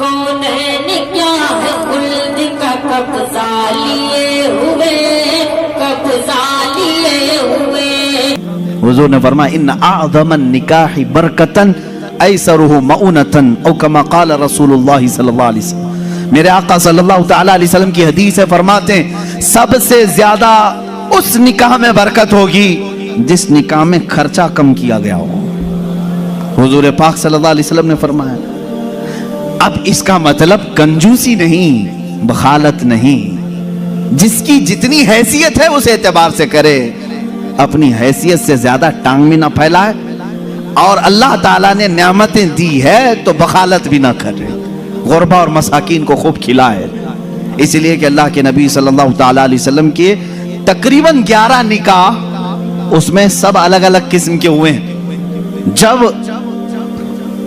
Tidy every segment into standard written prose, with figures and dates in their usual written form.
कौनैन क्या है खुल्द का कब्जा लिए हुए, कब्जा लिए हुए। हुजूर ने फरमाया इन्न अअज़मन निकाहि बरकतन ऐसरुहु मऊनतन औ कमा क़ाल रसूलुल्लाह सल्लल्लाहु अलैहि वसल्लम। मेरे आका सल्लल्लाहु तआला अलैहि वसल्लम की हदीस है, फरमाते हैं सबसे ज्यादा उस निकाह में बरकत होगी जिस निकाह में खर्चा कम किया गया हो। हुजूर पाक सल्लल्लाहु अलैहि वसल्लम ने फरमाया। अब इसका मतलब कंजूसी नहीं, बखालत नहीं, जिसकी जितनी हैसियत है उस एतबार से करे, अपनी हैसियत से ज्यादा टांग भी ना फैलाए, और अल्लाह ताला ने नेमतें दी है तो बखालत भी ना करे, गुरबा और मसाकीन को खूब खिलाए। इसलिए कि अल्लाह के नबी सल्लल्लाहु ताला अलैहि वसल्लम के तकरीबन 11 निकाह, उसमें सब अलग अलग किस्म के हुए हैं। जब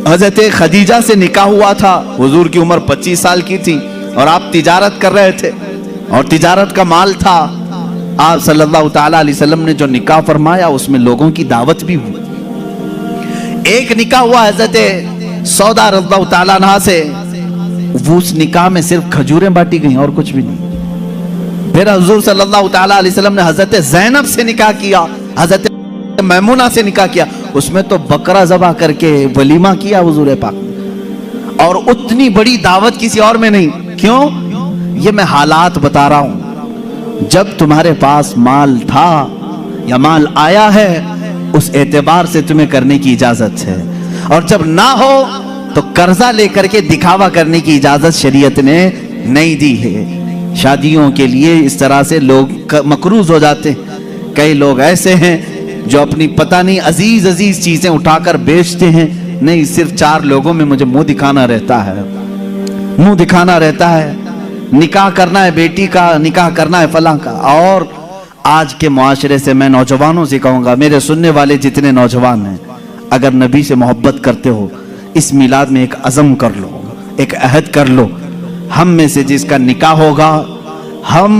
हजरत खदीजा से निकाह हुआ था, हुजूर की उम्र 25 साल की थी और आप तिजारत कर रहे थे और तिजारत का माल था। आप सल्लल्लाहु ताला अलैहि वसल्लम ने जो निकाह फरमाया उसमें लोगों की दावत भी हुई। एक निकाह हुआ हजरत सौदा रज़ियल्लाहु ताला अन्हा से, वो उस निकाह में सिर्फ खजूरें बांटी गई और कुछ भी नहीं। फिर हुजूर सल्लल्लाहु ताला अलैहि वसल्लम ने हजरत ज़ैनब से निकाह किया, हजरत मैमुना से निकाह किया, उसमें तो बकरा ज़बह करके वलीमा किया हुजूर पाक, और उतनी बड़ी दावत किसी और में नहीं। क्यों? ये मैं हालात बता रहा हूं। जब तुम्हारे पास माल था या माल आया है उस एतबार से तुम्हें करने की इजाजत है, और जब ना हो तो कर्जा लेकर के दिखावा करने की इजाजत शरीयत ने नहीं दी है। शादियों के लिए इस तरह से लोग मकरूज हो जाते हैं। कई लोग ऐसे हैं जो अपनी पता नहीं अजीज अजीज चीजें उठाकर बेचते हैं, नहीं सिर्फ 4 लोगों में मुझे मुंह दिखाना रहता है, मुंह दिखाना रहता है, निकाह करना है बेटी का, निकाह करना है फलां का। और आज के मुआशरे से मैं नौजवानों से कहूंगा, मेरे सुनने वाले जितने नौजवान हैं, अगर नबी से मोहब्बत करते हो इस मिलाद में एक अज़म कर लो, एक अहद कर लो, हम में से जिसका निकाह होगा, हम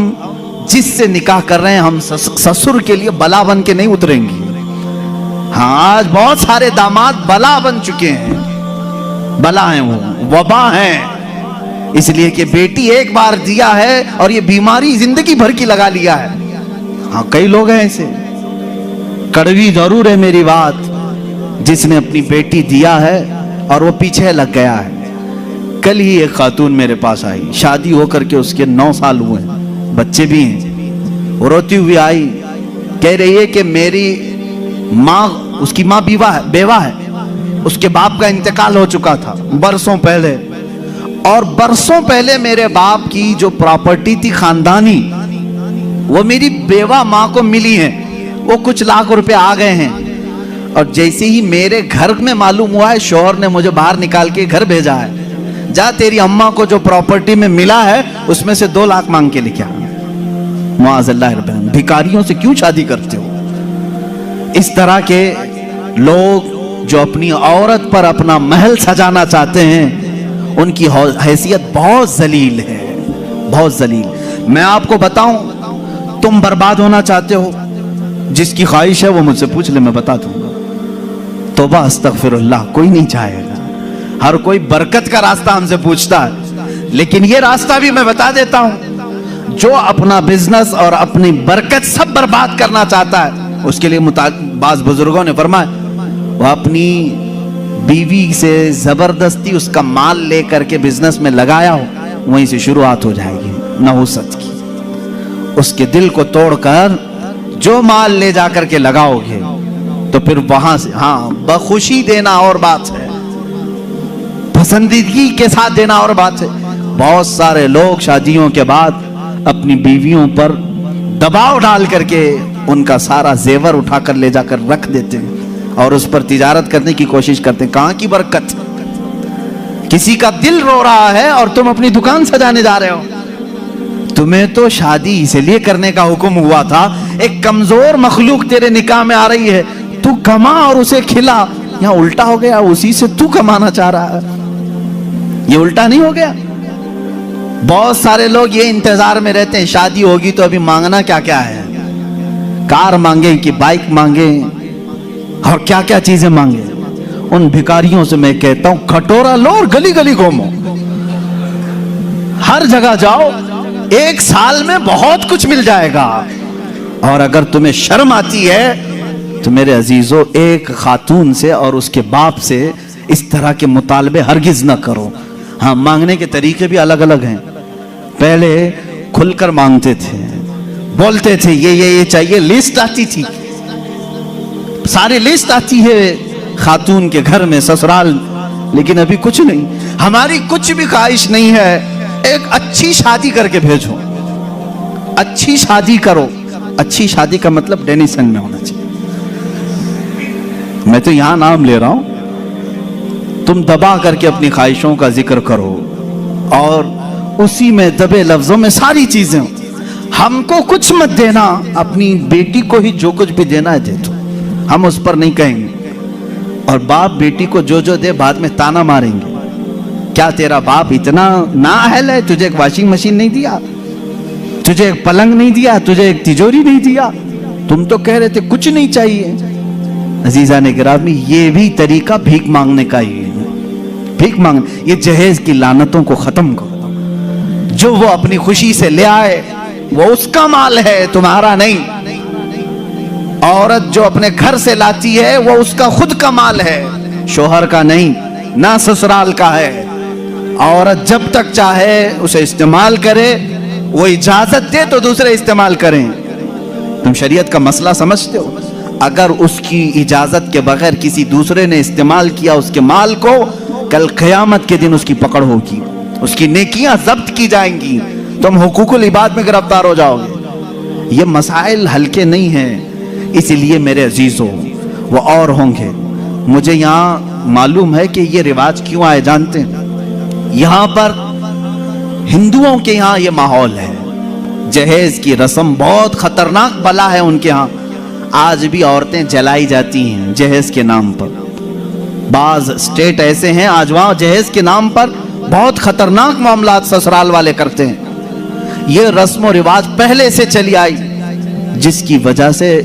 जिससे निकाह कर रहे हैं, हम ससुर के लिए बला बन के नहीं उतरेंगे। हाँ, आज बहुत सारे दामाद बला बन चुके हैं, बला हैं, वो वबा हैं, इसलिए कि बेटी एक बार दिया है और ये बीमारी जिंदगी भर की लगा लिया है। हाँ, कई लोग हैं ऐसे, कड़वी जरूर है मेरी बात, जिसने अपनी बेटी दिया है और वो पीछे लग गया है। कल ही एक खातून मेरे पास आई, शादी होकर के उसके 9 साल हुए हैं, बच्चे भी हैं। वो रोती हुई आई, कह रही है कि मेरी माँ, उसकी माँ बेवा है, उसके बाप का इंतकाल हो चुका था बरसों पहले, और बरसों पहले मेरे बाप की जो प्रॉपर्टी थी खानदानी, वो मेरी बेवा माँ को मिली है, वो कुछ लाख रुपए आ गए हैं। और जैसे ही मेरे घर में मालूम हुआ है, शौहर ने मुझे बाहर निकाल के घर भेजा है, जा तेरी अम्मा को जो प्रॉपर्टी में मिला है उसमें से 2 लाख मांग के लेके आ। मुआज़ल्लाह, भिखारियों से क्यों शादी करते हो? इस तरह के लोग जो अपनी औरत पर अपना महल सजाना चाहते हैं, उनकी हैसियत बहुत जलील है, बहुत जलील। मैं आपको बताऊं, तुम बर्बाद होना चाहते हो, जिसकी ख्वाहिश है वो मुझसे पूछ ले, मैं बता दूंगा। तौबा अस्तगफिरुल्लाह, कोई नहीं चाहेगा। हर कोई बरकत का रास्ता हमसे पूछता है, लेकिन ये रास्ता भी मैं बता देता हूं, जो अपना बिजनेस और अपनी बरकत सब बर्बाद करना चाहता है, उसके लिए बाज़ बुजुर्गों ने फरमाया, वो अपनी बीवी से जबरदस्ती उसका माल लेकर के बिजनेस में लगाया हो, वहीं से शुरुआत हो जाएगी नहुसत की। उसके दिल को तोड़कर जो माल ले जाकर के लगाओगे तो फिर वहां से, हाँ, बखुशी देना और बात है, पसंदीदगी के साथ देना और बात है। बहुत सारे लोग शादियों के बाद अपनी बीवियों पर दबाव डाल करके उनका सारा जेवर उठाकर ले जाकर रख देते हैं और उस पर तिजारत करने की कोशिश करते हैं। कहां की बरकत? किसी का दिल रो रहा है और तुम अपनी दुकान सजाने जा रहे हो। तुम्हें तो शादी इसलिए करने का हुक्म हुआ था, एक कमजोर मखलूक तेरे निकाह में आ रही है, तू कमा और उसे खिला। यहाँ उल्टा हो गया, उसी से तू कमाना चाह रहा है। ये उल्टा नहीं हो गया? बहुत सारे लोग ये इंतजार में रहते हैं, शादी होगी तो अभी मांगना क्या क्या है, कार मांगे कि बाइक मांगे और क्या क्या चीजें मांगे। उन भिखारियों से मैं कहता हूं, खटोरा लो और गली गली घूमो, ہر جگہ جاؤ، ایک سال میں بہت کچھ مل جائے گا. اور اگر تمہیں شرم آتی ہے تو میرے عزیزو ایک خاتون سے اور اس کے باپ سے اس طرح کے مطالبے ہرگز نہ کرو. ہاں، مانگنے کے طریقے بھی الگ الگ ہیں. پہلے کھل کر مانگتے تھے، بولتے تھے یہ چاہیے، لسٹ آتی تھی، ساری لسٹ آتی ہے خاتون کے گھر میں، سسرال. لیکن ابھی کچھ نہیں. ہماری کچھ بھی خواہش نہیں ہے، ایک اچھی شادی کر کے بھیجو. اچھی شادی کرو. اچھی شادی کا مطلب ڈینیسن میں ہونا چاہیے. میں تو یہاں نام لے رہا ہوں، تم دبا کر کے اپنی خواہشوں کا ذکر کرو اور اسی میں دبے لفظوں میں ساری چیزیں ہوں. ہم کو کچھ مت دینا، اپنی بیٹی کو ہی جو کچھ بھی دینا ہے دے دو، ہم اس پر نہیں کہیں گے. اور باپ بیٹی کو جو دے بعد میں تانا ماریں گے. کیا تیرا باپ اتنا نااہل ہے؟ تجھے ایک واشنگ مشین نہیں دیا، تجھے ایک پلنگ نہیں دیا، تجھے ایک تجوری نہیں دیا، تم تو کہہ رہے تھے کچھ نہیں چاہیے. عزیزان گرامی، یہ بھی طریقہ بھیک مانگنے کا ہی ہے. بھیک مانگنے، یہ جہیز کی لعنتوں کو ختم کرو. جو وہ اپنی خوشی سے لے آئے وہ اس کا مال ہے، تمہارا نہیں. عورت جو اپنے گھر سے لاتی ہے وہ اس کا خود کا مال ہے، شوہر کا نہیں، نہ سسرال کا ہے. عورت جب تک چاہے اسے استعمال کرے، وہ اجازت دے تو دوسرے استعمال کریں. تم شریعت کا مسئلہ سمجھتے ہو؟ اگر اس کی اجازت کے بغیر کسی دوسرے نے استعمال کیا اس کے مال کو، کل قیامت کے دن اس کی پکڑ ہوگی، اس کی نیکیاں ضبط کی جائیں گی، تم حقوق العباد میں گرفتار ہو جاؤ گے. یہ مسائل ہلکے نہیں ہیں. اس لیے میرے عزیزوں، وہ اور ہوں گے. مجھے یہاں معلوم ہے کہ یہ رواج کیوں آئے جانتے ہیں؟ یہاں پر ہندوؤں کے یہاں یہ ماحول ہے، جہیز کی رسم بہت خطرناک بلا ہے ان کے ہاں. آج بھی عورتیں جلائی جاتی ہیں جہیز کے نام پر. بعض اسٹیٹ ایسے ہیں آج وہاں جہیز کے نام پر بہت خطرناک معاملات سسرال والے کرتے ہیں. یہ رسم و رواج پہلے سے چلی آئی، جس کی وجہ سے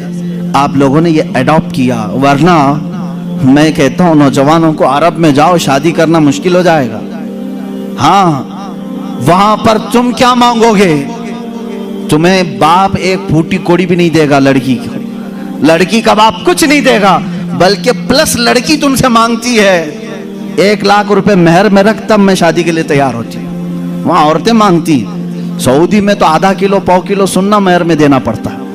آپ لوگوں نے یہ ایڈاپٹ کیا. ورنہ میں کہتا ہوں نوجوانوں کو عرب میں جاؤ، شادی کرنا مشکل ہو جائے گا. ہاں، وہاں پر تم کیا مانگو گے؟ تمہیں باپ ایک پھوٹی کوڑی بھی نہیں دے گا. لڑکی کا باپ کچھ نہیں دے گا، بلکہ پلس لڑکی تم سے مانگتی ہے 1 لاکھ روپے مہر میں رکھ، تب میں شادی کے لیے تیار ہوتی. وہاں عورتیں مانگتی. سعودی میں تو آدھا کلو پاؤ کلو سننا مہر میں دینا پڑتا ہے.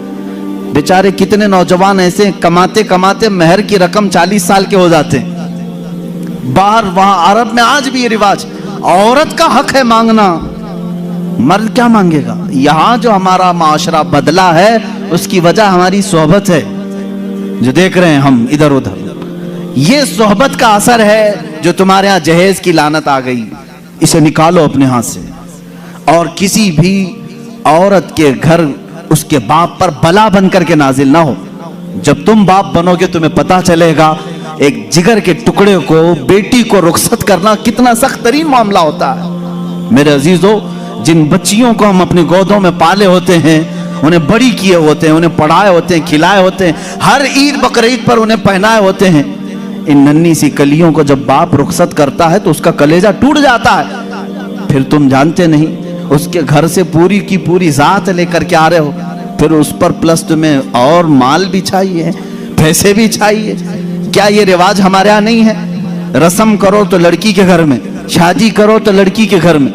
بیچارے کتنے نوجوان ایسے کماتے کماتے مہر کی رقم 40 سال کے ہو جاتے ہیں. باہر وہاں عرب میں آج بھی یہ رواج، عورت کا حق ہے مانگنا، مرد کیا مانگے گا. یہاں جو ہمارا معاشرہ بدلا ہے اس کی وجہ ہماری صحبت ہے، جو دیکھ رہے ہیں ہم ادھر ادھر. یہ صحبت کا اثر ہے جو تمہارے ہاں جہیز کی لعنت آ گئی. اسے نکالو اپنے ہاتھ سے. اور کسی بھی عورت کے گھر اس کے باپ پر بلا بن کر کے نازل نہ ہو. جب تم باپ بنو گے تمہیں پتا چلے گا ایک جگر کے ٹکڑے کو، بیٹی کو رخصت کرنا کتنا سخت ترین معاملہ ہوتا ہے. میرے عزیزو، جن بچیوں کو ہم اپنے گودوں میں پالے ہوتے ہیں، انہیں بڑی کیے ہوتے ہیں، انہیں پڑھائے ہوتے ہیں، کھلائے ہوتے ہیں، ہر عید بقرعید پر انہیں پہنائے ہوتے ہیں، ان ننھی سی کلیوں کو جب باپ رخصت کرتا ہے تو اس کا کلیجہ ٹوٹ جاتا ہے. پھر تم جانتے نہیں اس کے گھر سے پوری کی پوری ذات لے کر کے آ رہے ہو، پھر اس پر پلس تمہیں اور مال بھی چاہیے، پیسے بھی چاہیے. کیا یہ رواج ہمارے ہاں نہیں ہے؟ رسم کرو تو لڑکی کے گھر میں، شادی کرو تو لڑکی کے گھر میں.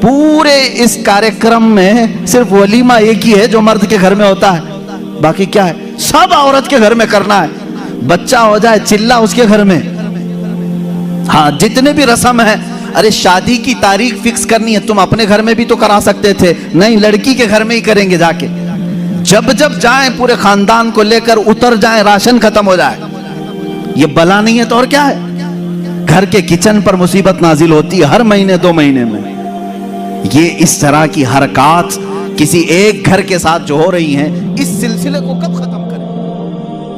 پورے اس کارکرم میں صرف ولیمہ ایک ہی ہے جو مرد کے گھر میں ہوتا ہے، باقی کیا ہے سب عورت کے گھر میں کرنا ہے. بچہ ہو جائے چلہ اس کے گھر میں. ہاں، جتنے بھی رسم ہے، ارے شادی کی تاریخ فکس کرنی ہے، تم اپنے گھر میں بھی تو کرا سکتے تھے، نہیں لڑکی کے گھر میں ہی کریں گے جا کے. جب جب جائیں پورے خاندان کو لے کر اتر جائیں، راشن ختم ہو جائے. یہ بلا نہیں ہے تو اور کیا ہے؟ گھر کے کچن پر مصیبت نازل ہوتی ہے ہر مہینے 2 مہینے میں. یہ اس طرح کی حرکات کسی ایک گھر کے ساتھ جو ہو رہی ہیں،